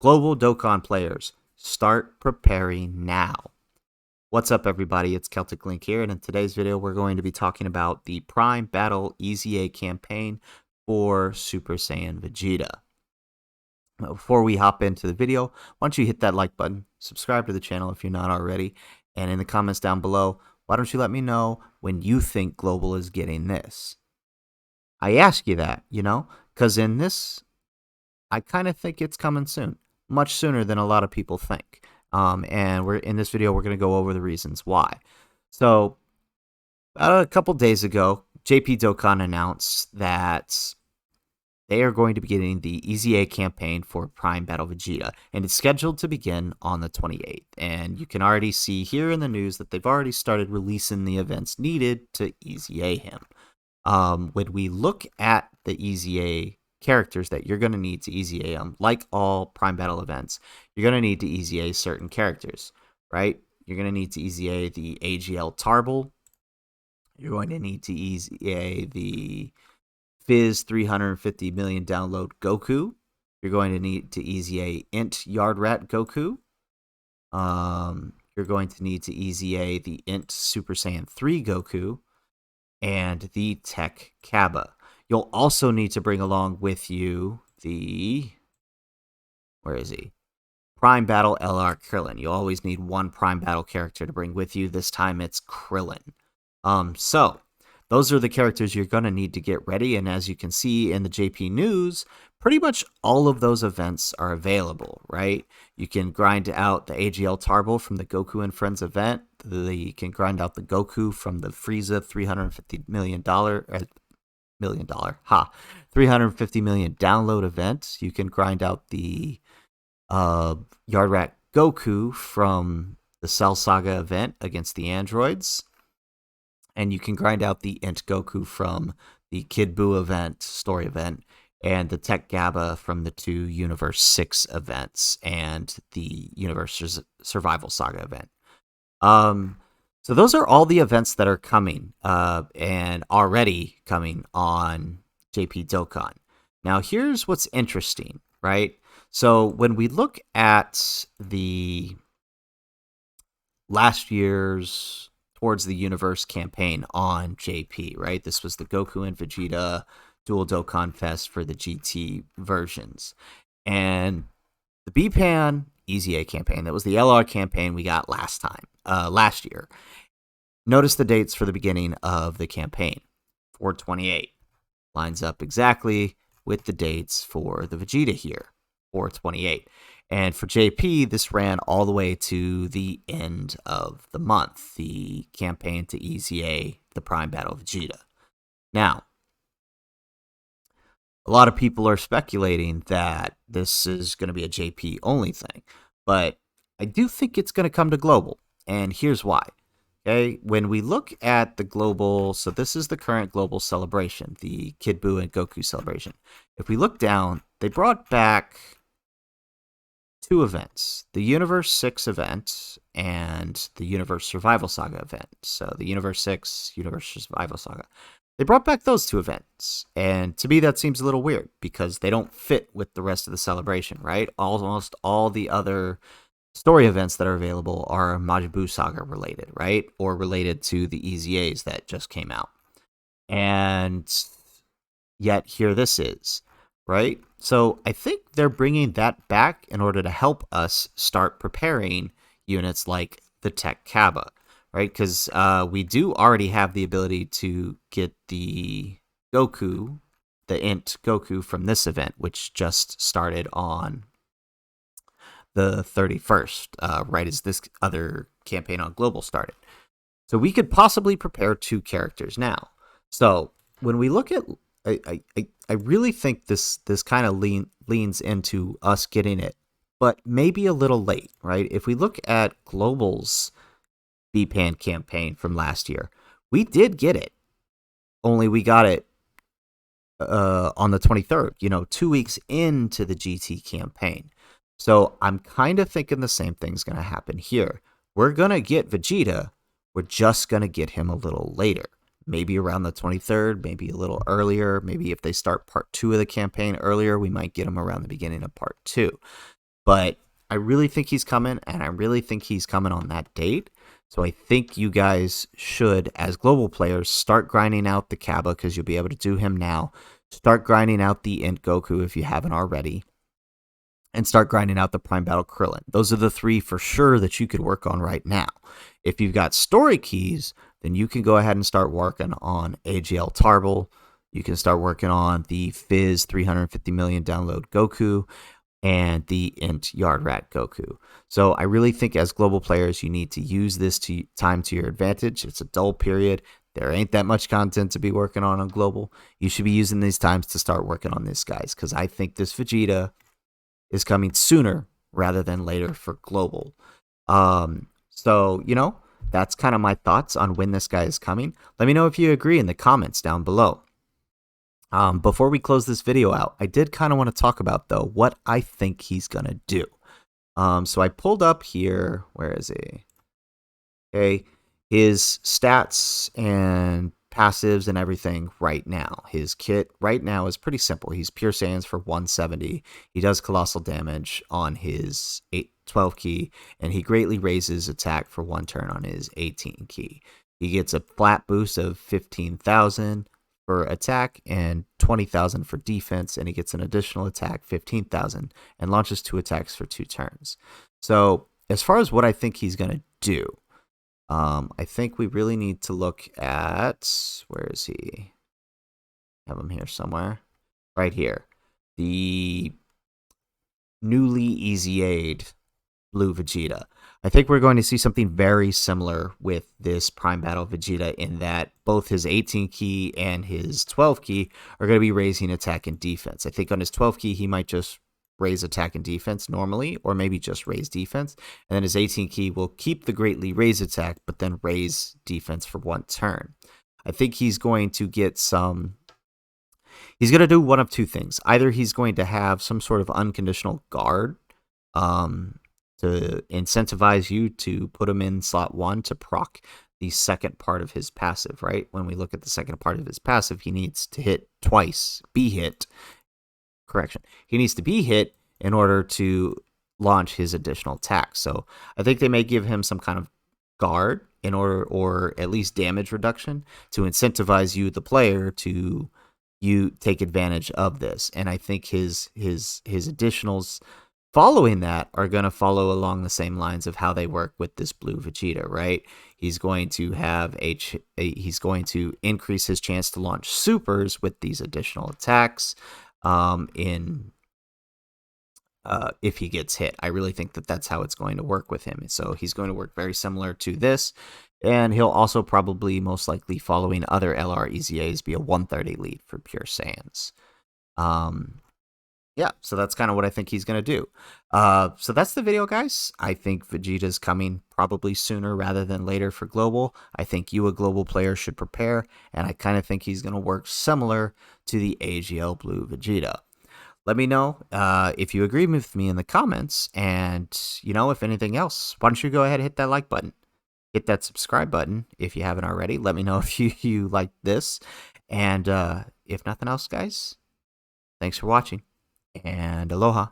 Global Dokkan players, start preparing now. What's up, everybody? It's Celtic Link here, and in today's video, we're going to be talking about the Prime Battle EZA campaign for Super Saiyan Vegeta. Before we hop into the video, why don't you hit that like button, subscribe to the channel if you're not already, and in the comments down below, why don't you let me know when you think Global is getting this? I ask you that, because in this, I kind of think it's coming soon, much sooner than a lot of people think. And we're in this video, we're going to go over the reasons why. So, about a couple days ago, JP Dokkan announced that they are going to be getting the EZA campaign for Prime Battle Vegeta, and it's scheduled to begin on the 28th. And you can already see here in the news that they've already started releasing the events needed to EZA him. When we look at the EZA characters that you're going to need to EZA them, like all Prime Battle events, you're going to need to EZA certain characters, right? You're going to need to EZA the AGL Tarble. You're going to need to EZA the Fizz 350 million download Goku. You're going to need to EZA Int Yard Rat Goku. You're going to need to EZA the Int Super Saiyan 3 Goku and the Tech Kaba. You'll also need to bring along with you the, where is he? Prime Battle LR Krillin. You'll always need one Prime Battle character to bring with you. This time it's Krillin. So those are the characters you're going to need to get ready. And as you can see in the JP News, pretty much all of those events are available, right? You can grind out the AGL Tarble from the Goku and Friends event. You can grind out the Goku from the Frieza $350 million, $350 million download event. You can grind out the Yard Rat Goku from the Cell Saga event against the androids. And you can grind out the Int Goku from the Kid Buu event, story event, and the Tech Gabba from the two Universe 6 events and the Universe Survival Saga event. So those are all the events that are coming and already coming on JP Dokkan. Now, here's what's interesting, right? So when we look at the last year's Towards the Universe campaign on JP, right? This was the Goku and Vegeta Dual Dokkan Fest for the GT versions. And the B-Pan EZA campaign, that was the LR campaign we got last year. Notice the dates for the beginning of the campaign. 4/28 lines up exactly with the dates for the Vegeta here, 4/28. And for JP, this ran all the way to the end of the month, the campaign to EZA the Prime Battle Vegeta. Now, a lot of people are speculating that this is going to be a JP only thing, but I do think it's going to come to global, and here's why. Okay, when we look at the global, so this is the current global celebration, the Kid Buu and Goku celebration. If we look down, they brought back two events, the Universe 6 event and the Universe Survival Saga event. So the Universe 6, Universe Survival Saga. They brought back those two events. And to me, that seems a little weird because they don't fit with the rest of the celebration, right? Almost all the other story events that are available are Majin Buu Saga related, right? Or related to the EZAs that just came out. And yet here this is, right? So I think they're bringing that back in order to help us start preparing units like the Tech Kaba, right? Because we do already have the ability to get the Goku, the Int Goku from this event, which just started on the 31st, right as this other campaign on Global started. So we could possibly prepare two characters now. So when we look at I really think this kind of leans into us getting it, but maybe a little late, right? If we look at Global's B-Pan campaign from last year, we did get it, only we got it on the 23rd, 2 weeks into the GT campaign. So I'm kind of thinking the same thing's going to happen here. We're going to get Vegeta, we're just going to get him a little later. Maybe around the 23rd, maybe a little earlier. Maybe if they start part 2 of the campaign earlier, we might get them around the beginning of part 2. But I really think he's coming, and I really think he's coming on that date. So I think you guys should, as global players, start grinding out the Kaba, because you'll be able to do him now. Start grinding out the Int Goku if you haven't already. And start grinding out the Prime Battle Krillin. Those are the 3 for sure that you could work on right now. If you've got story keys, then you can go ahead and start working on AGL Tarble. You can start working on the Fizz 350 million download Goku and the Int Yard Rat Goku. So I really think as global players, you need to use this time to your advantage. It's a dull period. There ain't that much content to be working on global. You should be using these times to start working on this, guys, because I think this Vegeta is coming sooner rather than later for global. So, that's kind of my thoughts on when this guy is coming. Let me know if you agree in the comments down below. Before we close this video out, I did kind of want to talk about, though, what I think he's going to do. So I pulled up here, where is he? Okay, his stats and passives and everything right now. His kit right now is pretty simple. He's Pure Saiyans for 170. He does colossal damage on his 12 key, and he greatly raises attack for 1 turn on his 18 key. He gets a flat boost of 15,000 for attack and 20,000 for defense, and he gets an additional attack 15,000 and launches 2 attacks for 2 turns. So as far as what I think he's going to do, I think we really need to look at, where is he? Have him here somewhere. Right here. The newly EZA'd Blue Vegeta. I think we're going to see something very similar with this Prime Battle Vegeta, in that both his 18 key and his 12 key are going to be raising attack and defense. I think on his 12 key, he might just raise attack and defense normally, or maybe just raise defense. And then his 18 key will keep the greatly raise attack, but then raise defense for 1 turn. I think he's going to get some... He's going to do one of 2 things. Either he's going to have some sort of unconditional guard to incentivize you to put him in slot 1 to proc the second part of his passive, right? When we look at the second part of his passive, he needs to hit twice, be hit. Correction. He needs to be hit in order to launch his additional attack. So I think they may give him some kind of guard in order, or at least damage reduction, to incentivize you, the player, to take advantage of this. And I think his additionals following that are going to follow along the same lines of how they work with this Blue Vegeta, right? He's going to have he's going to increase his chance to launch supers with these additional attacks. If he gets hit, I really think that that's how it's going to work with him. So he's going to work very similar to this, and he'll also probably most likely, following other LR EZAs, be a 130 lead for Pure Saiyans. Yeah, so that's kind of what I think he's going to do. So that's the video, guys. I think Vegeta's coming probably sooner rather than later for global. I think you, a global player, should prepare, and I kind of think he's going to work similar to the AGL Blue Vegeta. Let me know if you agree with me in the comments, and, if anything else, why don't you go ahead and hit that like button. Hit that subscribe button if you haven't already. Let me know if you like this. And if nothing else, guys, thanks for watching. And aloha.